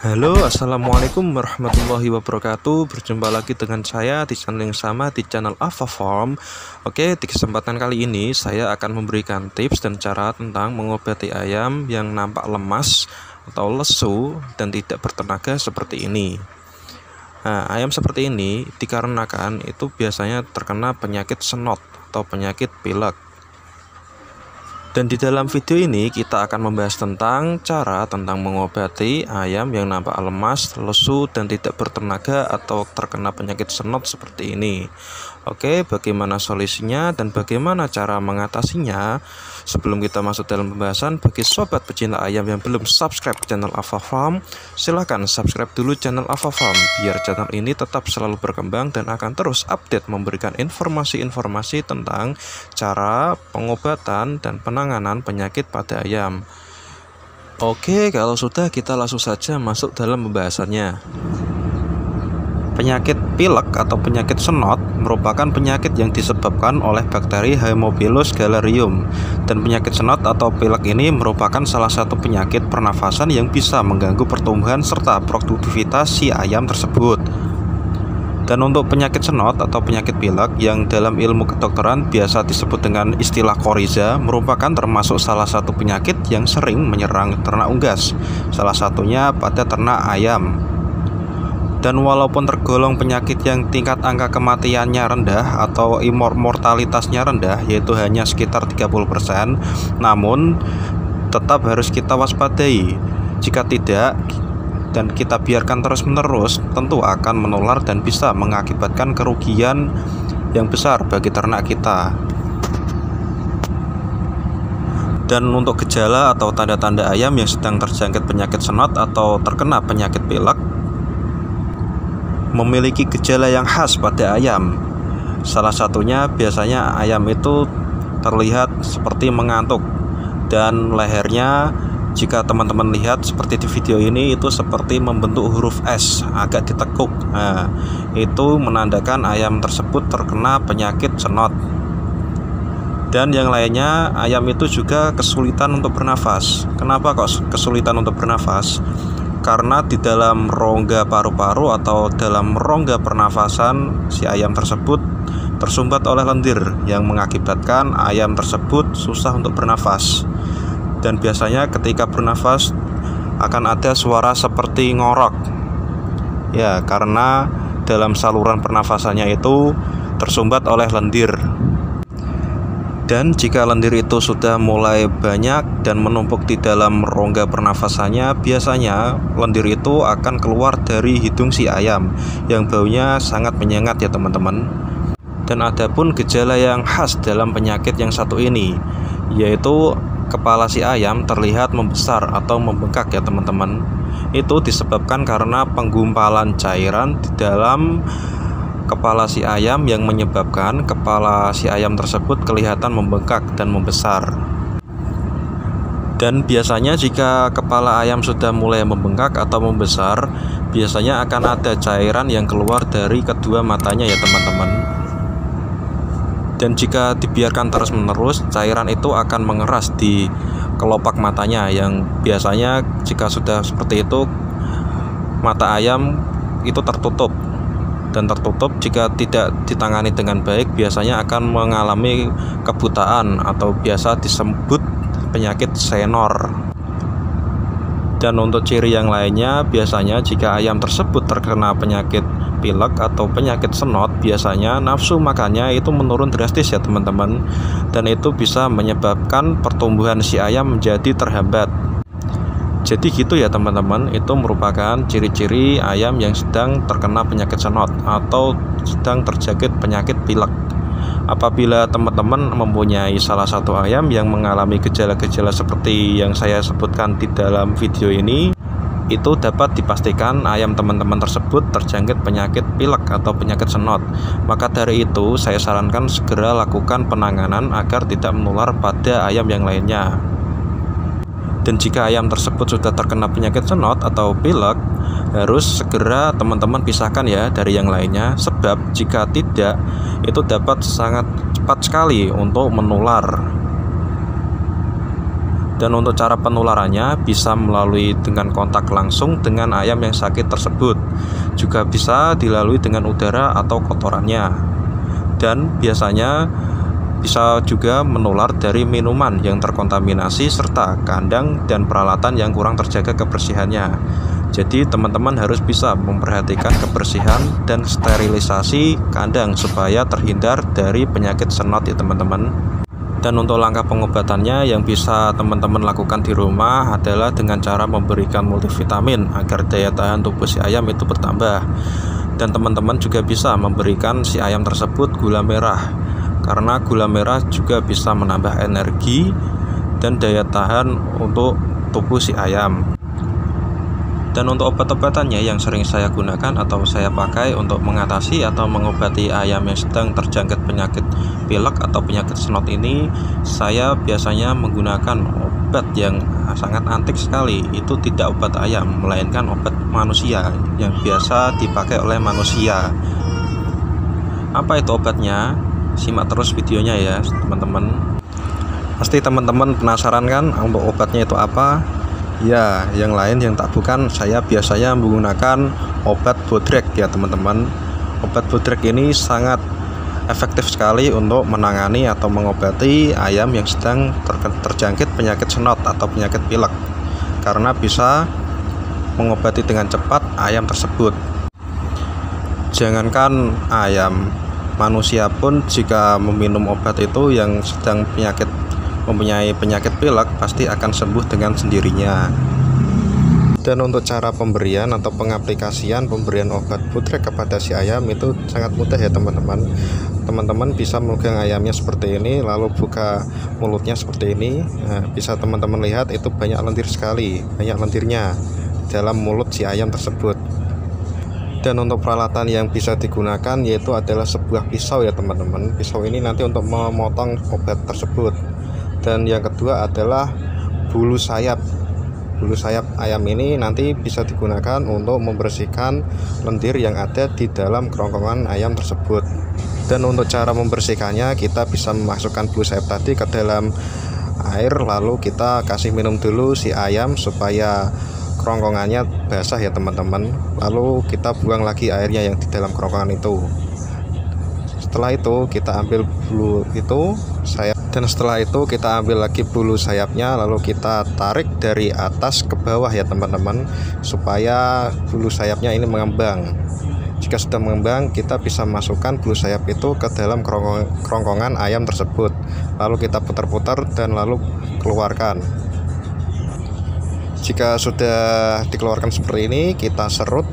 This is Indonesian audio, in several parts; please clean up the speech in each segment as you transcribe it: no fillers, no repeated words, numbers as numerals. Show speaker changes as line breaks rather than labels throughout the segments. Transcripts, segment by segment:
Halo, assalamualaikum warahmatullahi wabarakatuh. Berjumpa lagi dengan saya di channel yang sama, di channel Ava Farm. Oke, di kesempatan kali ini saya akan memberikan tips dan cara tentang mengobati ayam yang nampak lemas atau lesu dan tidak bertenaga seperti ini. Nah, ayam seperti ini dikarenakan itu biasanya terkena penyakit senot atau penyakit pilek. Dan di dalam video ini kita akan membahas tentang cara mengobati ayam yang nampak lemas, lesu, dan tidak bertenaga atau terkena penyakit senot seperti ini. Oke, bagaimana solusinya dan bagaimana cara mengatasinya? Sebelum kita masuk dalam pembahasan, bagi sobat pecinta ayam yang belum subscribe channel Ava Farm, silahkan subscribe dulu channel Ava Farm biar channel ini tetap selalu berkembang dan akan terus update memberikan informasi-informasi tentang cara pengobatan dan penanganan penyakit pada ayam. Oke, kalau sudah kita langsung saja masuk dalam pembahasannya. Penyakit pilek atau penyakit senot merupakan penyakit yang disebabkan oleh bakteri Haemophilus galerrium, dan penyakit senot atau pilek ini merupakan salah satu penyakit pernafasan yang bisa mengganggu pertumbuhan serta produktivitas si ayam tersebut. Dan untuk penyakit senot atau penyakit pilek yang dalam ilmu kedokteran biasa disebut dengan istilah koryza, merupakan termasuk salah satu penyakit yang sering menyerang ternak unggas, salah satunya pada ternak ayam. Dan walaupun tergolong penyakit yang tingkat angka kematiannya rendah atau mortalitasnya rendah, yaitu hanya sekitar 30%, namun tetap harus kita waspadai. Jika tidak dan kita biarkan terus-menerus, tentu akan menular dan bisa mengakibatkan kerugian yang besar bagi ternak kita. Dan untuk gejala atau tanda-tanda ayam yang sedang terjangkit penyakit senot atau terkena penyakit pilek, memiliki gejala yang khas pada ayam. Salah satunya biasanya ayam itu terlihat seperti mengantuk, dan lehernya, jika teman-teman lihat seperti di video ini, itu seperti membentuk huruf S, agak ditekuk. Nah, itu menandakan ayam tersebut terkena penyakit senot. Dan yang lainnya, ayam itu juga kesulitan untuk bernafas. Kenapa kok kesulitan untuk bernafas? Karena di dalam rongga paru-paru atau dalam rongga pernafasan si ayam tersebut tersumbat oleh lendir yang mengakibatkan ayam tersebut susah untuk bernafas. Dan biasanya ketika bernafas akan ada suara seperti ngorok. Ya, karena dalam saluran pernafasannya itu tersumbat oleh lendir. Dan jika lendir itu sudah mulai banyak dan menumpuk di dalam rongga pernafasannya, biasanya lendir itu akan keluar dari hidung si ayam yang baunya sangat menyengat ya teman-teman. Dan ada pun gejala yang khas dalam penyakit yang satu ini, yaitu kepala si ayam terlihat membesar atau membengkak ya teman-teman. Itu disebabkan karena penggumpalan cairan di dalam kepala si ayam yang menyebabkan kepala si ayam tersebut kelihatan membengkak dan membesar. Dan biasanya jika kepala ayam sudah mulai membengkak atau membesar, biasanya akan ada cairan yang keluar dari kedua matanya ya teman-teman. Dan jika dibiarkan terus-menerus, cairan itu akan mengeras di kelopak matanya, yang biasanya jika sudah seperti itu, mata ayam itu tertutup. Dan tertutup jika tidak ditangani dengan baik, biasanya akan mengalami kebutaan atau biasa disebut penyakit senor. Dan untuk ciri yang lainnya, biasanya jika ayam tersebut terkena penyakit pilek atau penyakit senot, biasanya nafsu makannya itu menurun drastis ya teman-teman. Dan itu bisa menyebabkan pertumbuhan si ayam menjadi terhambat. Jadi gitu ya teman-teman, itu merupakan ciri-ciri ayam yang sedang terkena penyakit senot atau sedang terjangkit penyakit pilek. Apabila teman-teman mempunyai salah satu ayam yang mengalami gejala-gejala seperti yang saya sebutkan di dalam video ini, itu dapat dipastikan ayam teman-teman tersebut terjangkit penyakit pilek atau penyakit senot. Maka dari itu saya sarankan segera lakukan penanganan agar tidak menular pada ayam yang lainnya. Dan jika ayam tersebut sudah terkena penyakit senot atau pilek, harus segera teman-teman pisahkan ya dari yang lainnya, sebab jika tidak, itu dapat sangat cepat sekali untuk menular. Dan untuk cara penularannya bisa melalui dengan kontak langsung dengan ayam yang sakit tersebut, juga bisa dilalui dengan udara atau kotorannya, dan biasanya bisa juga menular dari minuman yang terkontaminasi serta kandang dan peralatan yang kurang terjaga kebersihannya. Jadi teman-teman harus bisa memperhatikan kebersihan dan sterilisasi kandang supaya terhindar dari penyakit senot ya teman-teman. Dan untuk langkah pengobatannya yang bisa teman-teman lakukan di rumah adalah dengan cara memberikan multivitamin agar daya tahan tubuh si ayam itu bertambah. Dan teman-teman juga bisa memberikan si ayam tersebut gula merah, karena gula merah juga bisa menambah energi dan daya tahan untuk tubuh si ayam. Dan untuk obat-obatannya yang sering saya gunakan atau saya pakai untuk mengatasi atau mengobati ayam yang sedang terjangkit penyakit pilek atau penyakit senot ini, saya biasanya menggunakan obat yang sangat antik sekali. Itu tidak obat ayam, melainkan obat manusia yang biasa dipakai oleh manusia. Apa itu obatnya? Simak terus videonya ya teman-teman. Pasti teman-teman penasaran kan untuk obatnya itu apa? Ya, yang lain yang tak bukan, saya biasanya menggunakan obat bodrek ya teman-teman. Obat bodrek ini sangat efektif sekali untuk menangani atau mengobati ayam yang sedang terjangkit penyakit senot atau penyakit pilek, karena bisa mengobati dengan cepat ayam tersebut. Jangankan ayam, manusia pun jika meminum obat itu yang sedang mempunyai penyakit pilek pasti akan sembuh dengan sendirinya. Dan untuk cara pemberian atau pengaplikasian pemberian obat bodrek kepada si ayam itu sangat mudah ya teman-teman. Teman-teman bisa memegang ayamnya seperti ini, lalu buka mulutnya seperti ini. Nah, bisa teman-teman lihat itu banyak lendir sekali, banyak lendirnya dalam mulut si ayam tersebut. Dan untuk peralatan yang bisa digunakan yaitu adalah sebuah pisau ya teman-teman. Pisau ini nanti untuk memotong obat tersebut. Dan yang kedua adalah bulu sayap. Bulu sayap ayam ini nanti bisa digunakan untuk membersihkan lendir yang ada di dalam kerongkongan ayam tersebut. Dan untuk cara membersihkannya, kita bisa memasukkan bulu sayap tadi ke dalam air, lalu kita kasih minum dulu si ayam supaya kerongkongannya basah ya teman-teman. Lalu kita buang lagi airnya yang di dalam kerongkongan itu. Setelah itu kita ambil bulu itu sayap, dan setelah itu kita ambil lagi bulu sayapnya, lalu kita tarik dari atas ke bawah ya teman-teman, supaya bulu sayapnya ini mengembang. Jika sudah mengembang, kita bisa masukkan bulu sayap itu ke dalam kerongkongan ayam tersebut, lalu kita putar-putar dan lalu keluarkan. Jika sudah dikeluarkan seperti ini, kita serut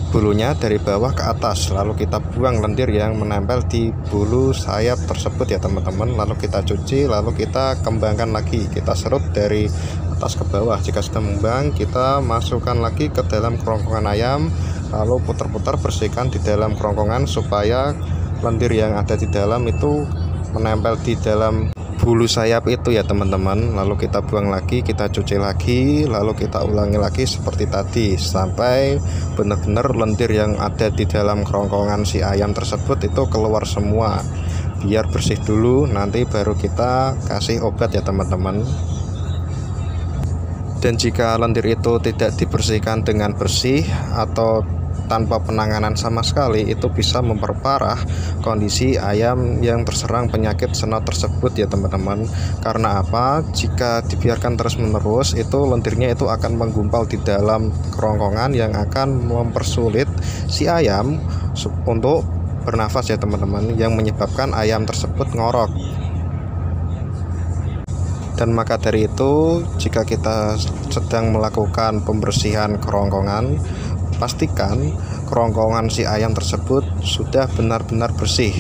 bulunya dari bawah ke atas, lalu kita buang lendir yang menempel di bulu sayap tersebut ya teman-teman. Lalu kita cuci, lalu kita kembangkan lagi, kita serut dari atas ke bawah. Jika sudah mengembang, kita masukkan lagi ke dalam kerongkongan ayam, lalu putar-putar bersihkan di dalam kerongkongan supaya lendir yang ada di dalam itu menempel di dalam bulu sayap itu ya teman-teman. Lalu kita buang lagi, kita cuci lagi, lalu kita ulangi lagi seperti tadi sampai benar-benar lendir yang ada di dalam kerongkongan si ayam tersebut itu keluar semua. Biar bersih dulu, nanti baru kita kasih obat ya teman-teman. Dan jika lendir itu tidak dibersihkan dengan bersih atau tanpa penanganan sama sekali, itu bisa memperparah kondisi ayam yang terserang penyakit senot tersebut ya teman-teman. Karena apa? Jika dibiarkan terus-menerus, itu lendirnya itu akan menggumpal di dalam kerongkongan yang akan mempersulit si ayam untuk bernafas ya teman-teman, yang menyebabkan ayam tersebut ngorok. Dan maka dari itu, jika kita sedang melakukan pembersihan kerongkongan, pastikan kerongkongan si ayam tersebut sudah benar-benar bersih.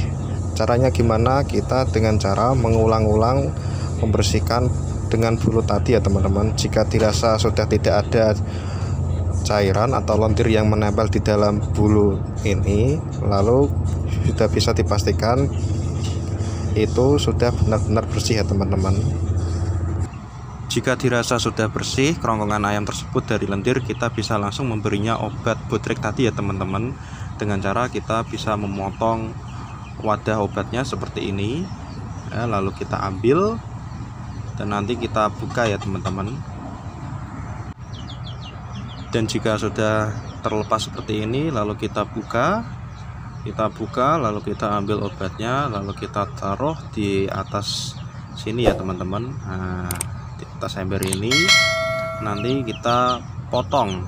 Caranya gimana? Kita dengan cara mengulang-ulang membersihkan dengan bulu tadi ya teman-teman. Jika dirasa sudah tidak ada cairan atau lendir yang menempel di dalam bulu ini, lalu sudah bisa dipastikan itu sudah benar-benar bersih ya teman-teman. Jika dirasa sudah bersih kerongkongan ayam tersebut dari lendir, kita bisa langsung memberinya obat bodrek tadi ya teman-teman. Dengan cara kita bisa memotong wadah obatnya seperti ini ya, lalu kita ambil dan nanti kita buka ya teman-teman. Dan jika sudah terlepas seperti ini, lalu kita buka lalu kita ambil obatnya, lalu kita taruh di atas sini ya teman-teman. Nah, di atas ember ini nanti kita potong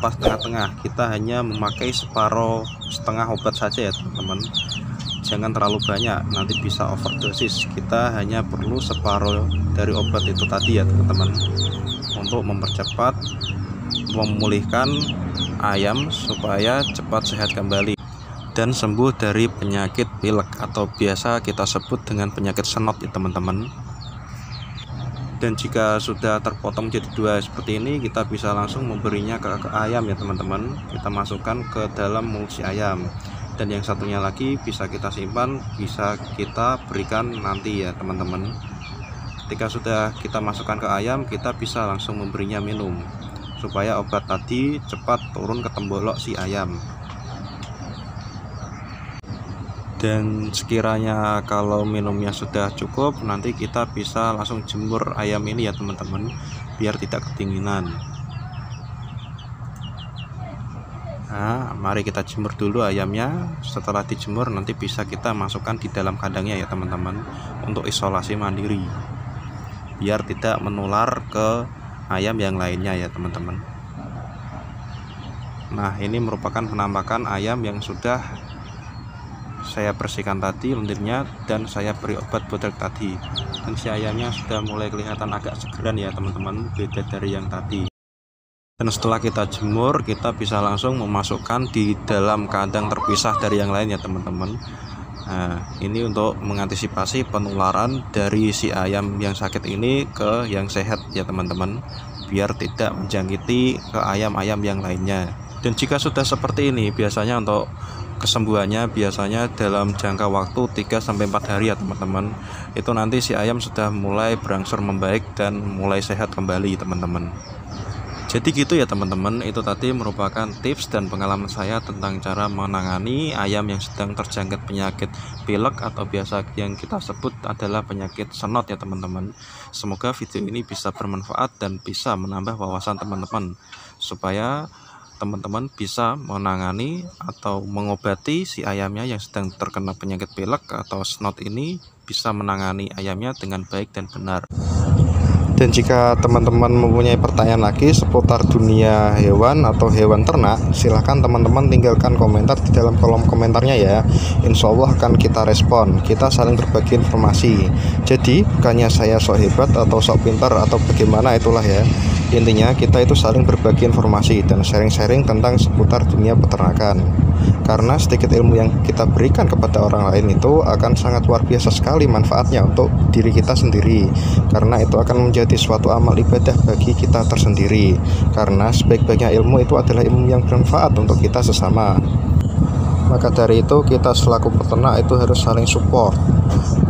pas tengah-tengah. Kita hanya memakai setengah obat saja ya teman-teman, jangan terlalu banyak, nanti bisa overdosis. Kita hanya perlu separuh dari obat itu tadi ya teman-teman, untuk mempercepat memulihkan ayam supaya cepat sehat kembali dan sembuh dari penyakit pilek atau biasa kita sebut dengan penyakit senot ya teman-teman. Dan jika sudah terpotong jadi dua seperti ini, kita bisa langsung memberinya ke ayam ya teman-teman. Kita masukkan ke dalam mulut si ayam, dan yang satunya lagi bisa kita simpan, bisa kita berikan nanti ya teman-teman. Ketika sudah kita masukkan ke ayam, kita bisa langsung memberinya minum supaya obat tadi cepat turun ke tembolok si ayam. Dan sekiranya kalau minumnya sudah cukup, nanti kita bisa langsung jemur ayam ini ya teman-teman, biar tidak kedinginan. Nah, mari kita jemur dulu ayamnya. Setelah dijemur nanti bisa kita masukkan di dalam kandangnya ya teman-teman, untuk isolasi mandiri biar tidak menular ke ayam yang lainnya ya teman-teman. Nah, ini merupakan penampakan ayam yang sudah saya bersihkan tadi lendirnya, dan saya beri obat botrek tadi, dan si ayamnya sudah mulai kelihatan agak segeran ya teman-teman, beda dari yang tadi. Dan setelah kita jemur, kita bisa langsung memasukkan di dalam kandang terpisah dari yang lain ya teman-teman. Nah, ini untuk mengantisipasi penularan dari si ayam yang sakit ini ke yang sehat ya teman-teman, biar tidak menjangkiti ke ayam-ayam yang lainnya. Dan jika sudah seperti ini, biasanya untuk kesembuhannya biasanya dalam jangka waktu 3-4 hari ya teman-teman. Itu nanti si ayam sudah mulai berangsur membaik dan mulai sehat kembali teman-teman. Jadi gitu ya teman-teman, itu tadi merupakan tips dan pengalaman saya tentang cara menangani ayam yang sedang terjangkit penyakit pilek atau biasa yang kita sebut adalah penyakit senot ya teman-teman. Semoga video ini bisa bermanfaat dan bisa menambah wawasan teman-teman, supaya teman-teman bisa menangani atau mengobati si ayamnya yang sedang terkena penyakit pilek atau snot ini, bisa menangani ayamnya dengan baik dan benar. Dan jika teman-teman mempunyai pertanyaan lagi seputar dunia hewan atau hewan ternak, silahkan teman-teman tinggalkan komentar di dalam kolom komentarnya ya. Insya Allah akan kita respon, kita saling berbagi informasi. Jadi bukannya saya sok hebat atau sok pintar atau bagaimana, itulah ya. Intinya kita itu saling berbagi informasi dan sharing-sharing tentang seputar dunia peternakan. Karena sedikit ilmu yang kita berikan kepada orang lain itu akan sangat luar biasa sekali manfaatnya untuk diri kita sendiri. Karena itu akan menjadi suatu amal ibadah bagi kita tersendiri. Karena sebaik-baiknya ilmu itu adalah ilmu yang bermanfaat untuk kita sesama. Maka dari itu kita selaku peternak itu harus saling support.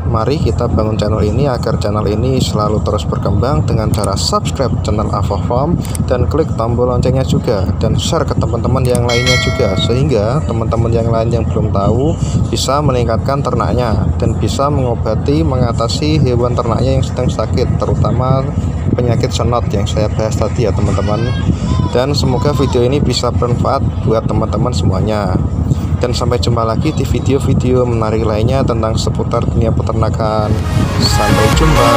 Mari kita bangun channel ini agar channel ini selalu terus berkembang dengan cara subscribe channel AvaFarm dan klik tombol loncengnya juga, dan share ke teman-teman yang lainnya juga, sehingga teman-teman yang lain yang belum tahu bisa meningkatkan ternaknya dan bisa mengobati, mengatasi hewan ternaknya yang sedang sakit, terutama penyakit senot yang saya bahas tadi ya teman-teman. Dan semoga video ini bisa bermanfaat buat teman-teman semuanya. Dan sampai jumpa lagi di video-video menarik lainnya tentang seputar dunia peternakan. Sampai jumpa.